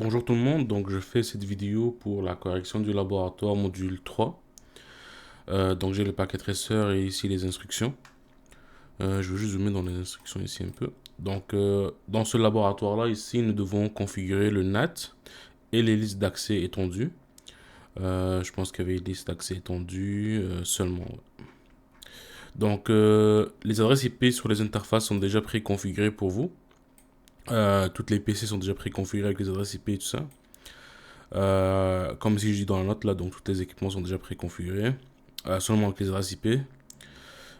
Bonjour tout le monde, donc je fais cette vidéo pour la correction du laboratoire module 3. Donc j'ai le paquet traceur et ici les instructions. Je vais juste zoomer dans les instructions ici un peu. Donc dans ce laboratoire là ici nous devons configurer le NAT et les listes d'accès étendues. Je pense qu'il y avait une liste d'accès étendue seulement. Ouais. Donc les adresses IP sur les interfaces sont déjà préconfigurées pour vous. Toutes les PC sont déjà préconfigurées avec les adresses IP et tout ça. Comme si je dis dans la note là, donc tous les équipements sont déjà préconfigurés, seulement avec les adresses IP.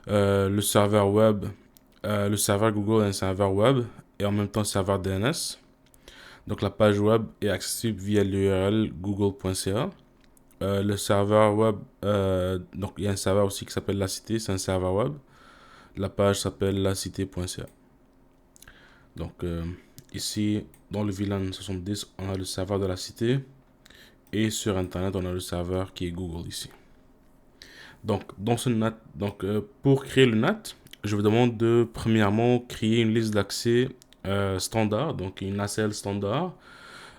Le serveur web, le serveur Google est un serveur web et en même temps un serveur DNS. Donc la page web est accessible via l'URL google.ca. Le serveur web, donc il y a un serveur aussi qui s'appelle La Cité, c'est un serveur web. La page s'appelle lacité.ca. Donc ici, dans le VLAN 70, on a le serveur de La Cité. Et sur Internet, on a le serveur qui est Google ici. Donc, dans ce NAT, pour créer le NAT, je vous demande de premièrement créer une liste d'accès standard, donc une ACL standard,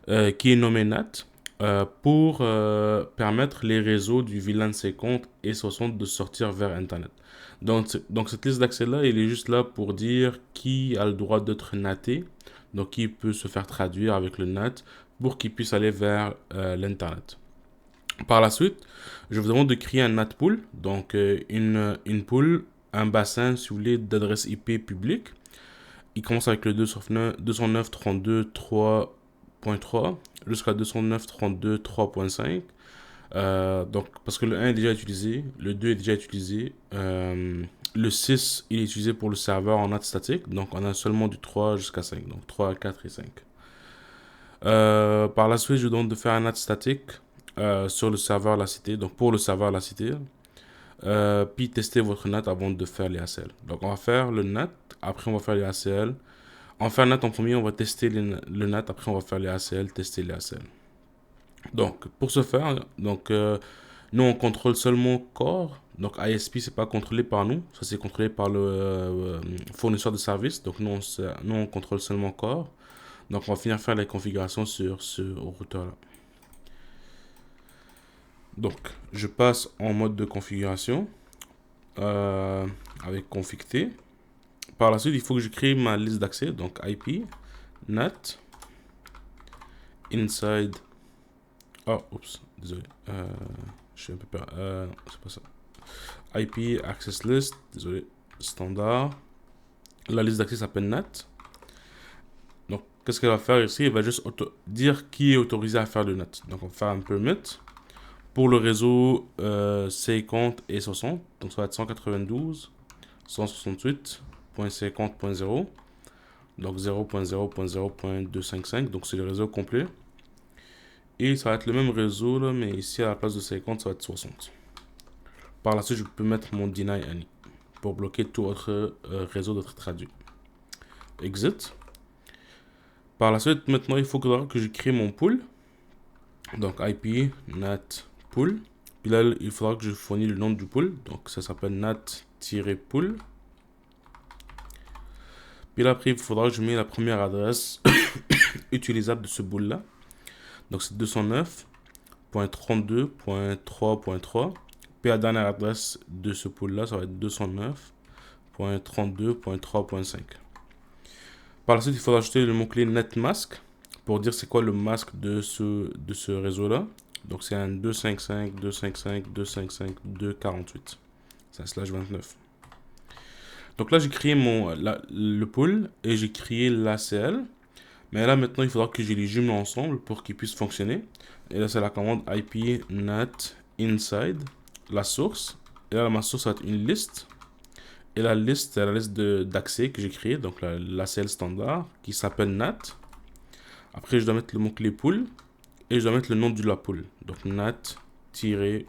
qui est nommée NAT, pour permettre les réseaux du VLAN 50 et 60 de sortir vers Internet. Donc cette liste d'accès-là, elle est juste là pour dire qui a le droit d'être naté, donc qui peut se faire traduire avec le NAT pour qu'il puisse aller vers l'Internet. Par la suite, je vous demande de créer un NAT pool, donc une pool, un bassin, si vous voulez, d'adresses IP publiques. Il commence avec le 209.32.3.3 jusqu'à 209.32.3.5. Donc, parce que le 1 est déjà utilisé, le 2 est déjà utilisé, le 6 il est utilisé pour le serveur en NAT statique, donc on a seulement du 3 jusqu'à 5, donc 3, 4 et 5. Par la suite, je vous demande de faire un NAT statique sur le serveur La Cité, donc pour le serveur La Cité, puis tester votre NAT avant de faire les ACL. Donc on va faire le NAT, après on va faire les ACL. On fait un NAT en premier, on va tester le NAT, après on va faire les ACL, tester les ACL. Donc pour ce faire, nous on contrôle seulement Core, donc ISP c'est pas contrôlé par nous, ça c'est contrôlé par le fournisseur de service, donc nous on contrôle seulement Core. Donc on va finir faire les configurations sur ce routeur là. Donc, je passe en mode de configuration avec config T. Par la suite, il faut que je crée ma liste d'accès. Donc, IP, NAT, inside. Oh, oups, désolé. Je suis un peu perdu. Non, c'est pas ça. IP, access list, désolé, standard. La liste d'accès s'appelle NAT. Donc, qu'est-ce qu'elle va faire ici? Elle va juste dire qui est autorisé à faire le NAT. Donc, on va faire un permit. Pour le réseau 50 et 60, donc ça va être 192.168.50.0, donc 0.0.0.255, donc c'est le réseau complet. Et ça va être le même réseau, là, mais ici à la place de 50, ça va être 60. Par la suite, je peux mettre mon deny any pour bloquer tout autre réseau d'être traduit. Exit. Par la suite, maintenant, il faut que je crée mon pool. Donc IP, NAT, pool. Puis là, il faudra que je fournis le nom du pool. Donc ça s'appelle nat-pool. Puis là, après, il faudra que je mette la première adresse utilisable de ce pool là. Donc c'est 209.32.3.3. Puis la dernière adresse de ce pool là, ça va être 209.32.3.5. Par la suite, il faudra ajouter le mot-clé netmask pour dire c'est quoi le masque de ce réseau là. Donc c'est un 255, 255, 255, 248. C'est un slash 29. Donc là, j'ai créé le pool et j'ai créé l'ACL. Mais là, maintenant, il faudra que je les jume ensemble pour qu'ils puissent fonctionner. Et là, c'est la commande IP nat inside, la source. Et là, ma source va être une liste. Et la liste, c'est la liste d'accès que j'ai créée, donc l'ACL standard, qui s'appelle nat. Après, je dois mettre le mot-clé pool. Et je dois mettre le nom de la pool. Donc nat-pool.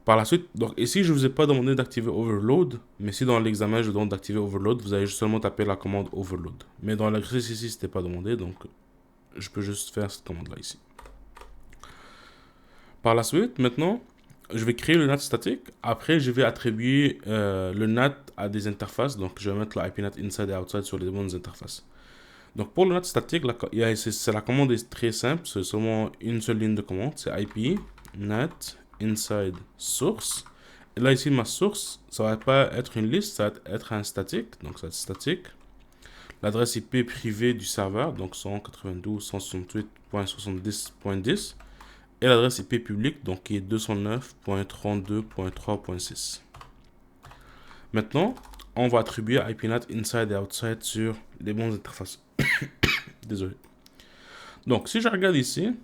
Par la suite, donc ici je ne vous ai pas demandé d'activer overload, mais si dans l'examen je demande d'activer overload, vous allez seulement taper la commande overload. Mais dans l'exercice ici, c'était pas demandé, donc je peux juste faire cette commande là ici. Par la suite, maintenant, je vais créer le NAT statique. Après, je vais attribuer le NAT à des interfaces. Donc, je vais mettre le IP NAT inside et outside sur les bonnes interfaces. Donc pour le NAT statique, la commande est très simple, c'est seulement une seule ligne de commande, c'est IP NAT inside source. Et là ici ma source, ça va pas être une liste, ça va être un statique, donc ça va être statique. L'adresse IP privée du serveur, donc 192.168.70.10, et l'adresse IP publique, donc qui est 209.32.3.6. Maintenant, on va attribuer IPNAT inside et outside sur les bonnes interfaces. Désolé. Donc, si je regarde ici,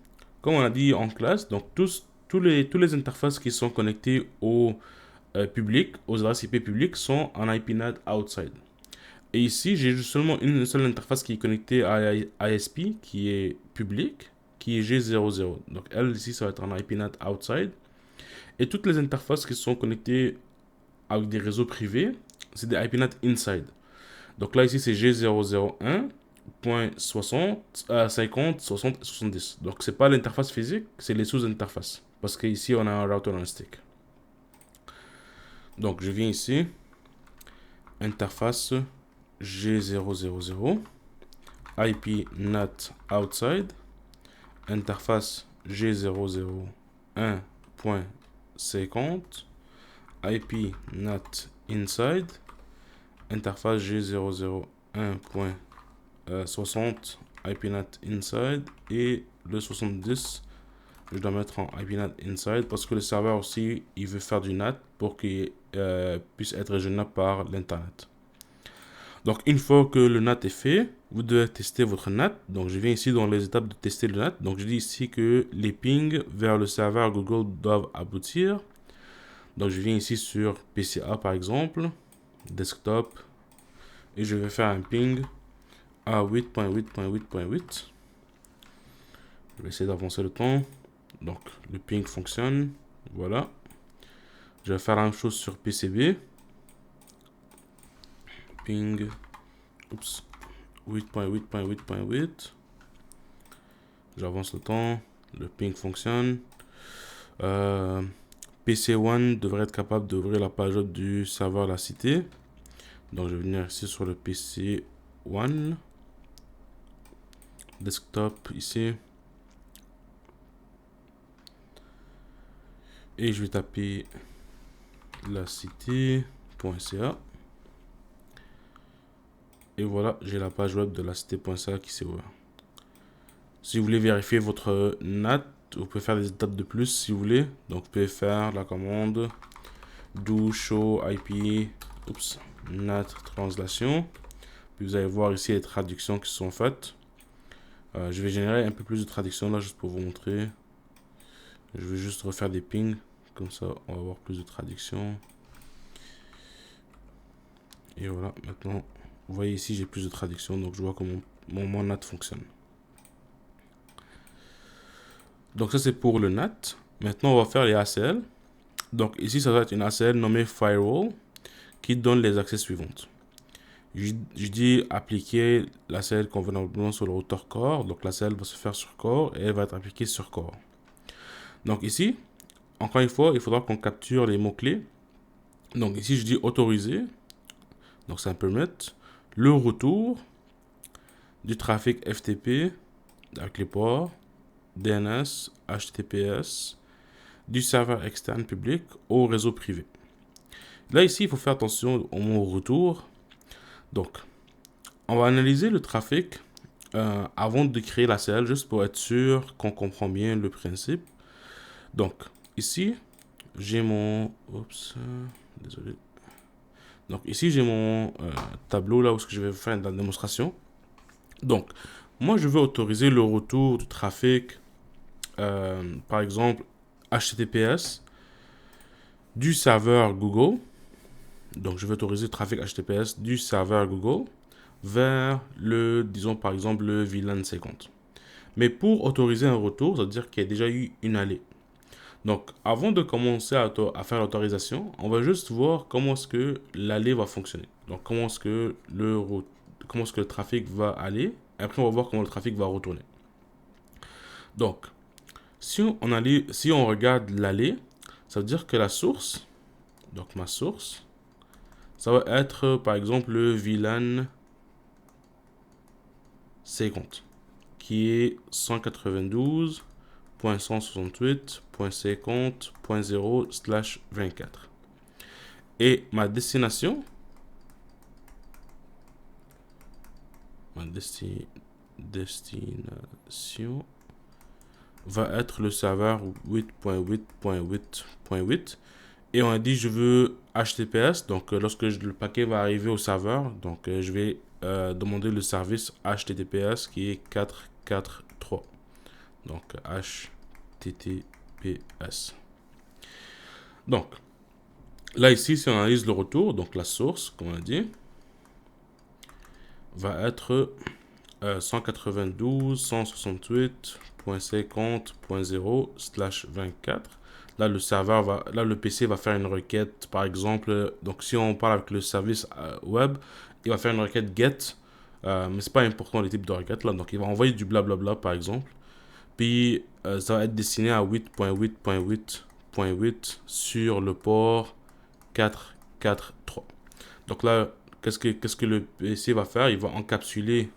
comme on a dit en classe, donc tous les interfaces qui sont connectées au public, aux adresses IP publiques, sont en IPNAT outside. Et ici, j'ai seulement une seule interface qui est connectée à ISP, qui est publique, qui est G00. Donc, elle, ici, ça va être en IPNAT outside. Et toutes les interfaces qui sont connectées avec des réseaux privés, c'est des IPNAT inside. Donc là, ici, c'est G001.60, 50, 60 et 70. Donc, c'est pas l'interface physique, c'est les sous-interfaces. Parce qu'ici, on a un router on stick. Donc, je viens ici, interface G000, IP NAT outside, interface G001.50, IP NAT inside, interface G001.60, IP NAT inside, et le 70, je dois mettre en IP NAT inside parce que le serveur aussi, il veut faire du NAT pour qu'il puisse être rejoignable par l'internet. Donc, une fois que le NAT est fait, vous devez tester votre NAT. Donc, je viens ici dans les étapes de tester le NAT. Donc, je dis ici que les pings vers le serveur Google doivent aboutir. Donc, je viens ici sur PCA par exemple, desktop, et je vais faire un ping à 8.8.8.8. Je vais essayer d'avancer le temps. Donc, le ping fonctionne. Voilà. Je vais faire la même chose sur PCB. Ping. Oups. 8.8.8.8. J'avance le temps. Le ping fonctionne. PC1 devrait être capable d'ouvrir la page web du serveur La Cité. Donc, je vais venir ici sur le PC1. Desktop ici. Et je vais taper lacité.ca. Et voilà, j'ai la page web de lacité.ca qui s'est ouverte. Si vous voulez vérifier votre NAT, vous pouvez faire des étapes de plus si vous voulez. Donc, vous pouvez faire la commande do show IP NAT translation. Puis vous allez voir ici les traductions qui sont faites. Je vais générer un peu plus de traductions là juste pour vous montrer. Je vais juste refaire des pings. Comme ça, on va avoir plus de traductions. Et voilà, maintenant, vous voyez ici, j'ai plus de traductions. Donc, je vois comment mon NAT fonctionne. Donc, ça, c'est pour le NAT. Maintenant, on va faire les ACL. Donc, ici, ça va être une ACL nommée Firewall qui donne les accès suivantes. Je dis appliquer l'ACL convenablement sur le routeur core. Donc, l'ACL va se faire sur core et elle va être appliquée sur core. Donc, ici, encore une fois, il faudra qu'on capture les mots-clés. Donc, ici, je dis autoriser. Donc, c'est un permit. Le retour du trafic FTP avec les ports, DNS, HTTPS, du serveur externe public au réseau privé. Là, ici, il faut faire attention au mot retour. Donc, on va analyser le trafic avant de créer la CL, juste pour être sûr qu'on comprend bien le principe. Donc, ici, j'ai mon... Oups, désolé. Donc, ici, j'ai mon tableau là où je vais faire la démonstration. Donc, moi, je veux autoriser le retour du trafic, par exemple, HTTPS du serveur Google. Donc, je vais autoriser le trafic HTTPS du serveur Google vers le, disons par exemple, le VLAN 50. Mais pour autoriser un retour, ça veut dire qu'il y a déjà eu une allée. Donc, avant de commencer à faire l'autorisation, on va juste voir comment est-ce que l'allée va fonctionner. Donc, comment est-ce que le trafic va aller. Et après, on va voir comment le trafic va retourner. Donc, si on regarde l'allée, ça veut dire que la source, donc ma source, ça va être par exemple le VLAN 50, qui est 192.168.50.0/24. Et ma destination, destination va être le serveur 8.8.8.8. Et on a dit je veux HTTPS, donc lorsque le paquet va arriver au serveur, donc je vais demander le service HTTPS qui est 443. Donc HTTPS. Donc là ici, si on analyse le retour, donc la source, comme on a dit, va être 192.168.50.0/24. Là, le PC va faire une requête, par exemple. Donc, si on parle avec le service web, il va faire une requête get, mais c'est pas important les types de requêtes là. Donc, il va envoyer du blablabla, par exemple. Puis, ça va être destiné à 8.8.8.8 sur le port 443. Donc là, qu'est-ce que le PC va faire? Il va encapsuler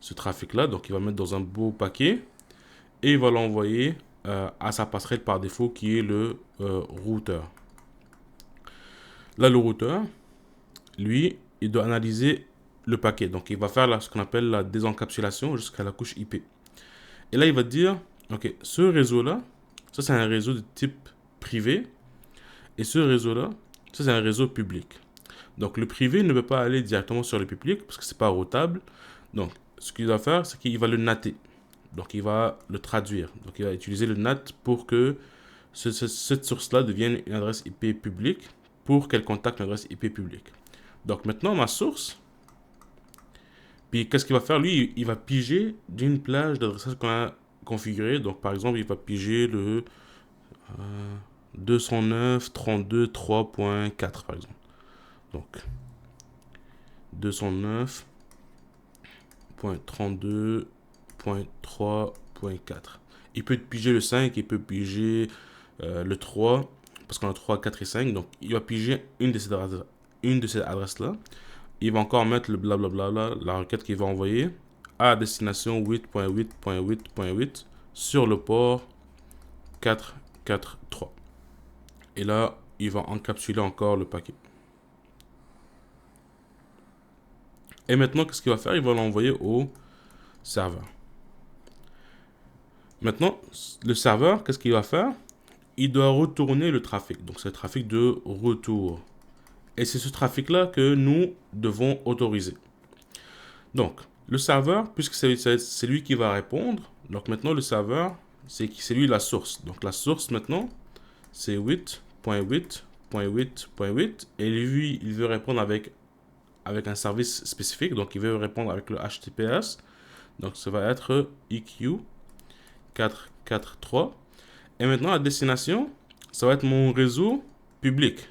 ce trafic-là. Donc, il va mettre dans un beau paquet et il va l'envoyer à sa passerelle par défaut qui est le routeur. Là, le routeur, lui, il doit analyser le paquet. Donc, il va faire ce qu'on appelle la désencapsulation jusqu'à la couche IP. Et là, il va dire, ok, ce réseau-là, ça c'est un réseau de type privé. Et ce réseau-là, ça c'est un réseau public. Donc, le privé ne peut pas aller directement sur le public parce que c'est pas routable. Donc, ce qu'il va faire, c'est qu'il va le natter. Donc, il va le traduire. Donc, il va utiliser le NAT pour que cette source-là devienne une adresse IP publique pour qu'elle contacte une adresse IP publique. Donc, maintenant, ma source, puis qu'est-ce qu'il va faire? Lui, il va piger d'une plage d'adressage qu'on a configurée. Donc, par exemple, il va piger le 209.32.3.4, par exemple. Donc, 209.32.3.4. Il peut piger le 5, il peut piger le 3, parce qu'on a 3, 4 et 5. Donc, il va piger une de ces adresses-là. Il va encore mettre le blablabla, la requête qu'il va envoyer à destination 8.8.8.8 sur le port 443. Et là, il va encapsuler encore le paquet. Et maintenant, qu'est-ce qu'il va faire? Il va l'envoyer au serveur. Maintenant, le serveur, qu'est-ce qu'il va faire? Il doit retourner le trafic. Donc, c'est le trafic de retour. Et c'est ce trafic-là que nous devons autoriser. Donc, le serveur, puisque c'est lui qui va répondre, donc maintenant le serveur, c'est lui la source. Donc, la source maintenant, c'est 8.8.8.8. Et lui, il veut répondre avec un service spécifique. Donc, il veut répondre avec le HTTPS. Donc, ça va être EQ 443. Et maintenant, la destination, ça va être mon réseau public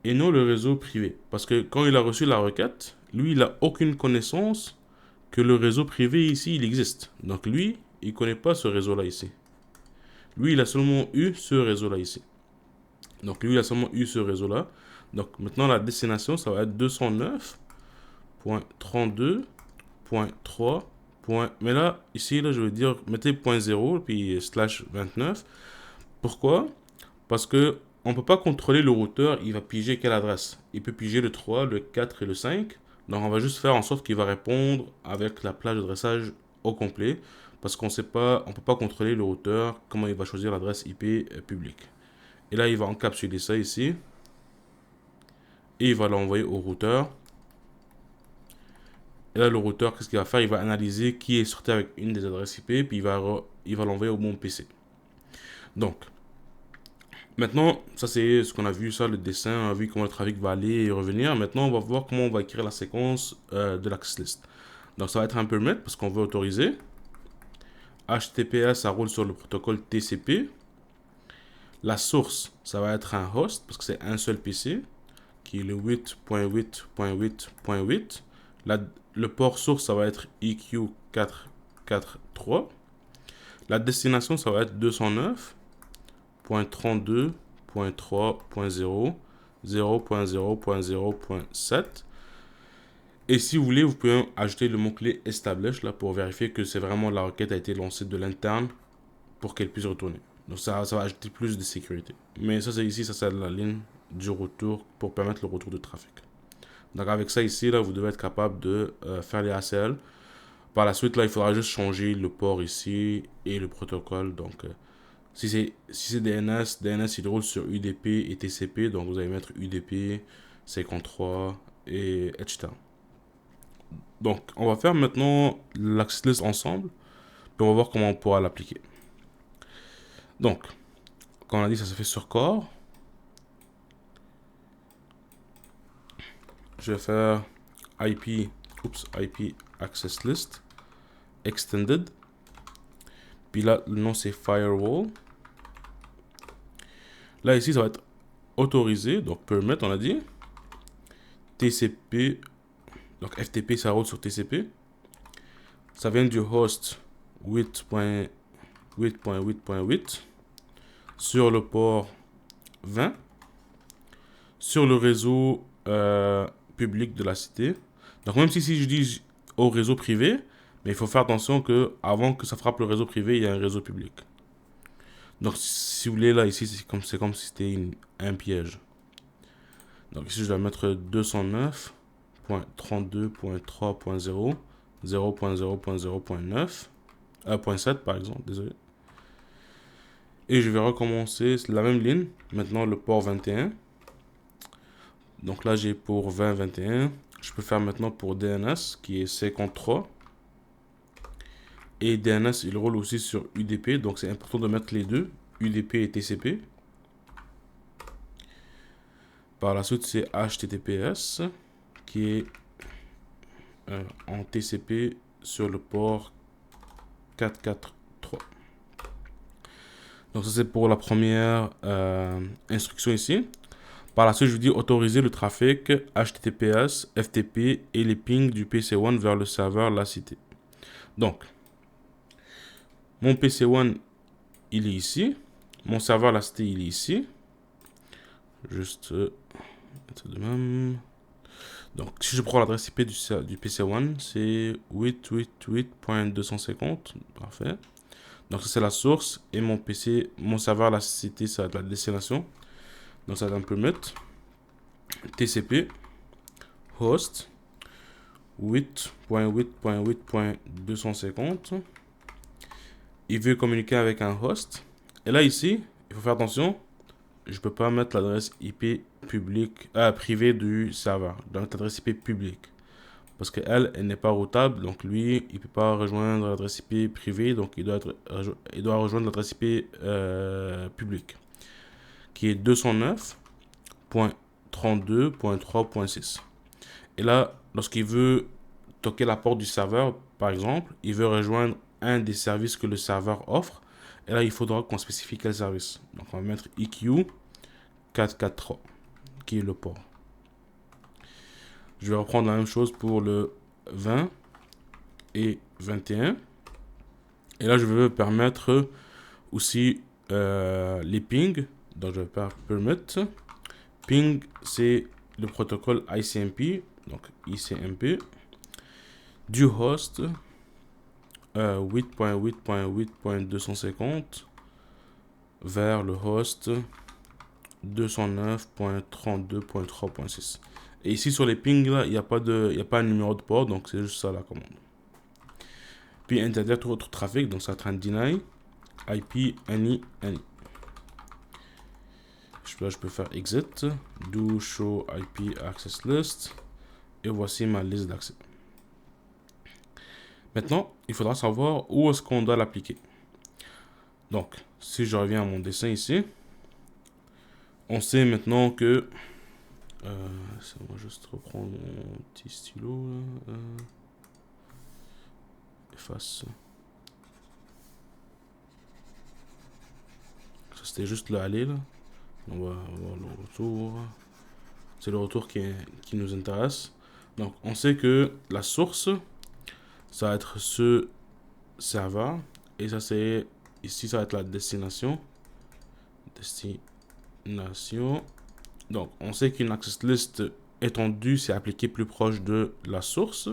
et non le réseau privé. Parce que quand il a reçu la requête, lui, il n'a aucune connaissance que le réseau privé ici, il existe. Donc lui, il ne connaît pas ce réseau-là ici. Lui, il a seulement eu ce réseau-là ici. Donc lui, il a seulement eu ce réseau-là. Donc maintenant, la destination, ça va être 209.32.3. Mais là, ici, là, je veux dire, mettez .0 puis /29. Pourquoi? Parce que on ne peut pas contrôler le routeur, il va piger quelle adresse. Il peut piger le 3, le 4 et le 5. Donc on va juste faire en sorte qu'il va répondre avec la plage d'adressage au complet. Parce qu'on ne peut pas contrôler le routeur, comment il va choisir l'adresse IP publique. Et là, il va encapsuler ça ici. Et il va l'envoyer au routeur. Et là, le routeur, qu'est-ce qu'il va faire? Il va analyser qui est sorti avec une des adresses IP, puis il va l'envoyer au bon PC. Donc, maintenant, ça c'est ce qu'on a vu, ça, le dessin, on a vu comment le trafic va aller et revenir. Maintenant, on va voir comment on va écrire la séquence de l'access list. Donc, ça va être un permit parce qu'on veut autoriser. HTTPS, ça roule sur le protocole TCP. La source, ça va être un host parce que c'est un seul PC qui est le 8.8.8.8. Le port source, ça va être EQ443. La destination, ça va être 209.32.3.0 0.0.0.7. Et si vous voulez, vous pouvez ajouter le mot-clé establish là pour vérifier que c'est vraiment la requête a été lancée de l'interne pour qu'elle puisse retourner. Donc ça va ajouter plus de sécurité. Mais ça c'est ici, ça c'est la ligne du retour pour permettre le retour de trafic. Donc avec ça ici, là, vous devez être capable de faire les ACL. Par la suite, là, il faudra juste changer le port ici et le protocole. Donc si c'est DNS, il roule sur UDP et TCP. Donc vous allez mettre UDP, 53 et etc. Donc on va faire maintenant l'access list ensemble. Puis on va voir comment on pourra l'appliquer. Donc, comme on a dit, ça se fait sur Core. Je vais faire IP access list extended. Puis là, le nom c'est firewall. Là, ici, ça va être autorisé. Donc, permit, on a dit. TCP. Donc, FTP, ça roule sur TCP. Ça vient du host 8.8.8.8 sur le port 20 sur le réseau public de la cité. Donc, même si je dis au réseau privé, mais il faut faire attention que avant que ça frappe le réseau privé, il y a un réseau public. Donc, si vous voulez, là, ici, c'est comme si c'était un piège. Donc, ici, je dois mettre 209.32.3.0, 0.0.0.9, 0.7 par exemple, désolé. Et je vais recommencer la même ligne. Maintenant, le port 21. Donc là, j'ai pour 20.21. Je peux faire maintenant pour DNS, qui est 53. Et DNS, il roule aussi sur UDP. Donc, c'est important de mettre les deux, UDP et TCP. Par la suite, c'est HTTPS, qui est en TCP sur le port 443. Donc ça c'est pour la première instruction ici. Par la suite, je vous dis autoriser le trafic HTTPS, FTP et les pings du PC1 vers le serveur la cité. Donc, mon PC1, il est ici. Mon serveur la cité, il est ici. Juste de même. Donc, si je prends l'adresse IP du PC1, c'est 888.250. Parfait. Donc, ça, c'est la source. Et mon serveur, la cité, ça va être la destination. Donc, ça va être un permit. TCP. Host. 8.8.8.250. Il veut communiquer avec un host. Et là, ici, il faut faire attention. Je peux pas mettre l'adresse IP privée du serveur. Donc, l'adresse IP publique. Parce qu'elle n'est pas routable. Donc, lui, il peut pas rejoindre l'adresse IP privée. Donc, il doit rejoindre l'adresse IP publique. Qui est 209.32.3.6. Et là, lorsqu'il veut toquer la porte du serveur, par exemple, il veut rejoindre un des services que le serveur offre. Et là, il faudra qu'on spécifie quel service. Donc, on va mettre EQ 443, qui est le port. Je vais reprendre la même chose pour le 20 et 21. Et là, je vais permettre aussi les pings. Donc, je vais faire permit. Ping, c'est le protocole ICMP. Donc, ICMP. Du host 8.8.8.250 vers le host 209.32.3.6. Et ici sur les pings là, il n'y a pas un numéro de port, donc c'est juste ça la commande. Puis interdire tout autre trafic, donc ça va être un deny IP any. Là je peux faire exit, do show IP access list, et voici ma liste d'accès. Maintenant, il faudra savoir où est-ce qu'on doit l'appliquer. Donc, si je reviens à mon dessin ici, on sait maintenant que... ça va juste reprendre mon petit stylo. Là, efface. Ça, c'était juste le aller. Là. On va voir le retour. C'est le retour qui nous intéresse. Donc, on sait que la source, ça va être ce serveur. Et ça, c'est... Ici, ça va être la destination. Donc, on sait qu'une access list étendu, c'est appliqué plus proche de la source.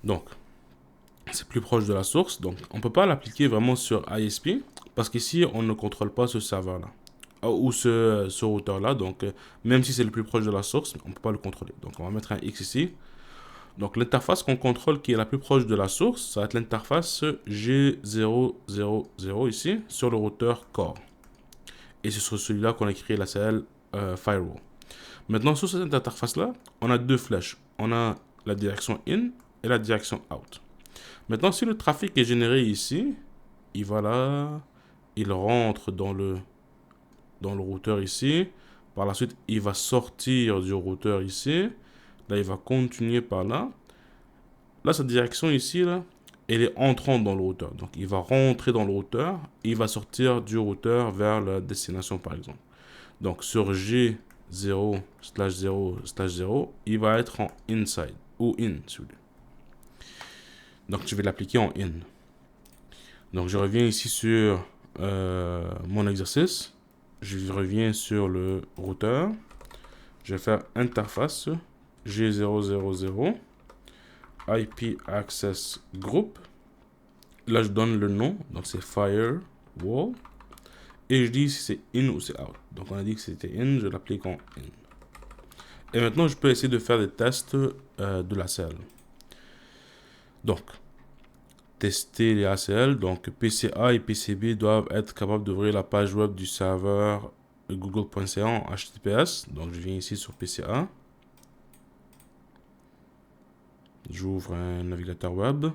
Donc, c'est plus proche de la source. Donc, on ne peut pas l'appliquer vraiment sur ISP parce qu'ici, on ne contrôle pas ce serveur-là ou ce routeur-là. Donc, même si c'est le plus proche de la source, on ne peut pas le contrôler. Donc, on va mettre un X ici. Donc, l'interface qu'on contrôle qui est la plus proche de la source, ça va être l'interface G000 ici sur le routeur Core. Et c'est sur celui-là qu'on a créé la CL Firewall. Maintenant, sur cette interface-là, on a deux flèches. On a la direction in et la direction out. Maintenant, si le trafic est généré ici, il va là, il rentre dans le routeur ici. Par la suite, il va sortir du routeur ici. Là, il va continuer par là. Là, sa direction ici, là, elle est entrante dans le routeur. Donc, il va rentrer dans le routeur. Et il va sortir du routeur vers la destination, par exemple. Donc, sur G0/0/0, il va être en inside ou in, celui-là. Donc, je vais l'appliquer en in. Donc, je reviens ici sur mon exercice. Je reviens sur le routeur. Je vais faire interface G000 IP Access Group. Là, je donne le nom. Donc, c'est Firewall. Et je dis si c'est in ou c'est out. Donc, on a dit que c'était in. Je l'applique en in. Et maintenant, je peux essayer de faire des tests de l'ACL. Donc, tester les ACL. Donc, PCA et PCB doivent être capables d'ouvrir la page web du serveur google.ca en HTTPS. Donc, je viens ici sur PCA. J'ouvre un navigateur web.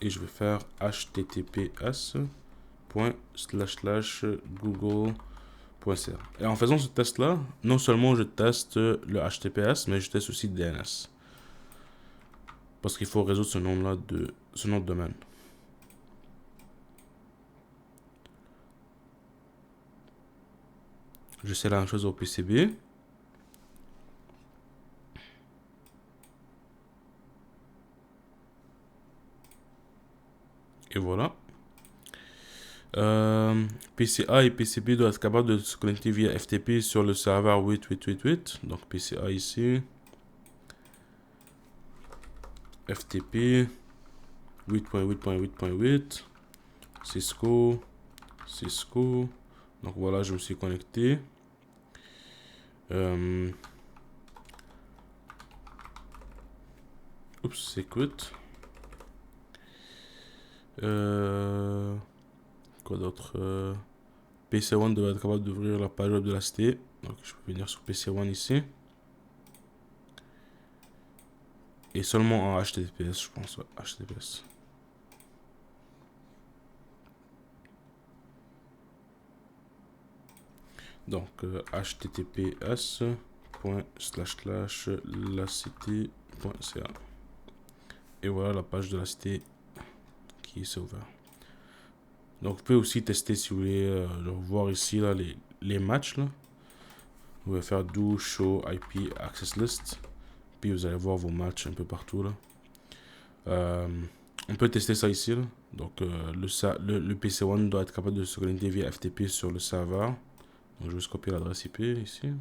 Et je vais faire https://google.ca. Et en faisant ce test-là, non seulement je teste le HTTPS, mais je teste aussi le DNS. Parce qu'il faut résoudre ce nom de domaine. Je sais la même chose au PCB. Et voilà. PCA et PCB doivent être capables de se connecter via FTP sur le serveur 8888. Donc PCA ici. FTP 8.8.8.8. Cisco. Donc voilà, je me suis connecté. Secret. Quoi d'autre? PC1 doit être capable d'ouvrir la page web de la cité. Donc je peux venir sur PC1 ici. Et seulement en HTTPS, je pense. Ouais, HTTPS. Donc https://lacité.ca. Et voilà la page de la cité qui s'est ouverte. Donc vous pouvez aussi tester si vous voulez voir ici là, les matchs. Là. Vous pouvez faire do show IP access list. Puis vous allez voir vos matchs un peu partout. Là. On peut tester ça ici. Là. Donc le PC1 doit être capable de se connecter via FTP sur le serveur. Donc je vais juste copier l'adresse IP ici.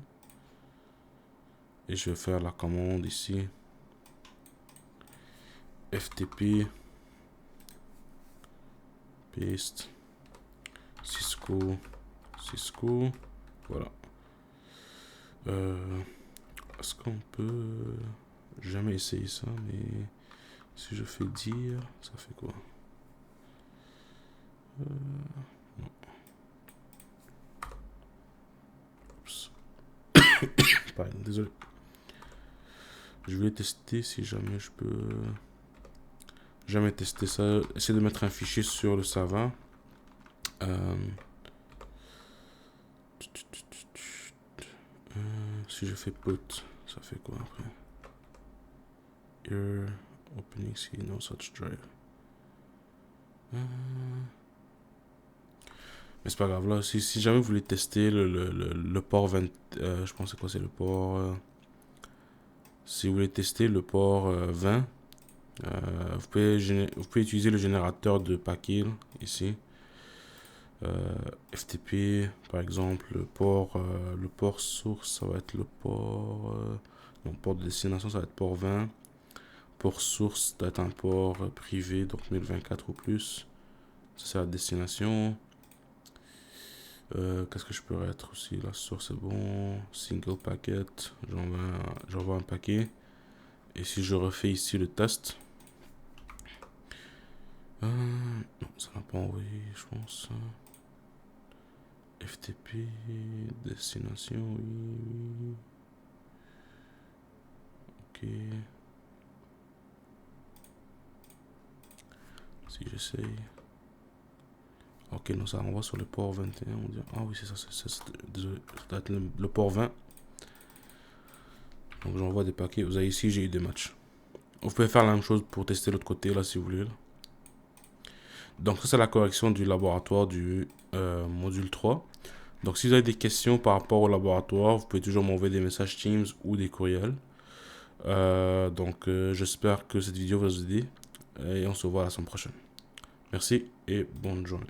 Et je vais faire la commande ici. FTP. Paste. Cisco. Voilà. Est-ce qu'on peut... Jamais essayer ça, mais si je fais dire, ça fait quoi? Non. Oups. Pardon, désolé. Je vais tester si jamais je peux... Jamais tester ça. Essayer de mettre un fichier sur le serveur. Si je fais put, ça fait quoi après? Here, opening C, no such drive. Mais c'est pas grave là. Si jamais vous voulez tester le port 20, je pense que c'est le port. Si vous voulez tester le port 20, vous pouvez utiliser le générateur de paquets ici. FTP, par exemple, le port source, ça va être le port... non, port de destination, ça va être port 20. Port source doit être un port privé, donc 1024 ou plus. Ça, c'est la destination. Qu'est-ce que je peux être aussi? La source est bon. Single packet. J'envoie un paquet. Et si je refais ici le test. Non, ça n'a pas envoyé, je pense. FTP, destination, oui. Ok. Si j'essaye. Ok, non, ça renvoie sur le port 21. On dit... Ah oui, c'est ça. Désolé, ça doit être le port 20. Donc j'envoie des paquets. Vous avez ici, j'ai eu des matchs. Vous pouvez faire la même chose pour tester l'autre côté, là, si vous voulez. Là. Donc ça, c'est la correction du laboratoire du module 3. Donc si vous avez des questions par rapport au laboratoire, vous pouvez toujours m'envoyer des messages Teams ou des courriels. J'espère que cette vidéo va vous aider. Et on se voit la semaine prochaine. Merci et bonne journée.